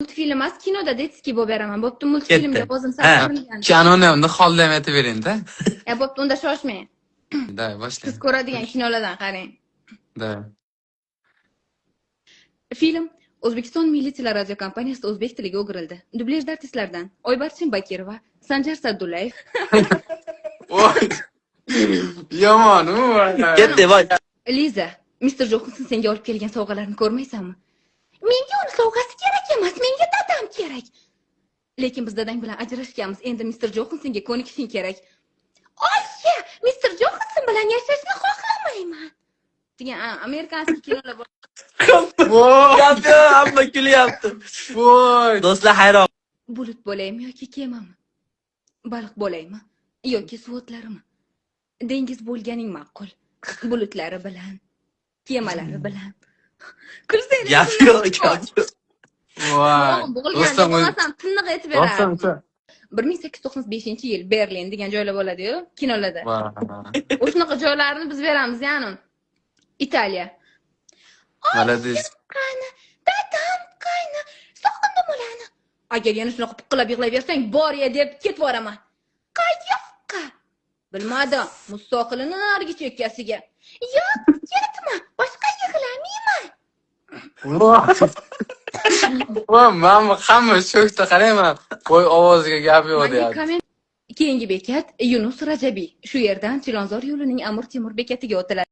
Multfilm emas, kinoda detskiy bo'lib beraman. Bo'pti, multfilmga o'zim Ha, sarflangan. kanoni unda xoldam etib bering-da. Bo'pti, unda shoshmang. Da, boshlang. Siz ko'radigan kinolardan qarang. Da. Film O'zbekiston Milliy teleradiokompaniyasida kompaniyasida o'zbek tiliga o'girildi. Dublyaj artistlardan Oybarchin Bakirova, Sanjar Sadullayev. Voy. Yomon u. Ketdi, voy. Liza, Mr. Johnson senga olib kelgan sovg'alarni ko'rmaysanmi? Menga uni sovg'asi kerak emas, menga dadam kerak. Lekin biz dadang bilan ajrashganmiz. Endi Mr. Johnsonga ko'nikishing kerak. Oysha, Mr. Johnson bilan yashashni xohlamayman. degan amerikanskiy kinolar bor. Gapni hamma kulyapti. Voy. Do'stlar hayron. Bulut bo'laymi yoki kemami? Baliq bo'laymi yoki suv o'tlarimi? Dengiz bo'lganing ma'qul. Bulutlari bilan, kemalari bilan. Kursanglar. Gap yo'q, gap yo'q. Voy. Bo'g'ilgan bo'lmasam tiniq aytib berardim. Doston. 1895-yil Berlin degan joylar bo'ladi-yu, kinolarda. Voy. O'shunaqa joylarni biz beramiz, ya'ni. Italiya. Malades. Qayni, dadam qayni, sog'indim ularni. Agar yana shunaqa piqillab yig'layversang, bor ya deb ketib boraman. Qayoqqa? Bilmadim, mustaqilini narigi chekkasiga. Yo'q, ketma, boshqa yig'lamayman. Voy, mana hamma shokda qarayman. Voy, ovoziga gap yo'q deyapti. Keyingi bekat Yunus Rajabiy. Shu yerdan Chilonzor yo'lining Amir Temur bekatiga o'tiladi.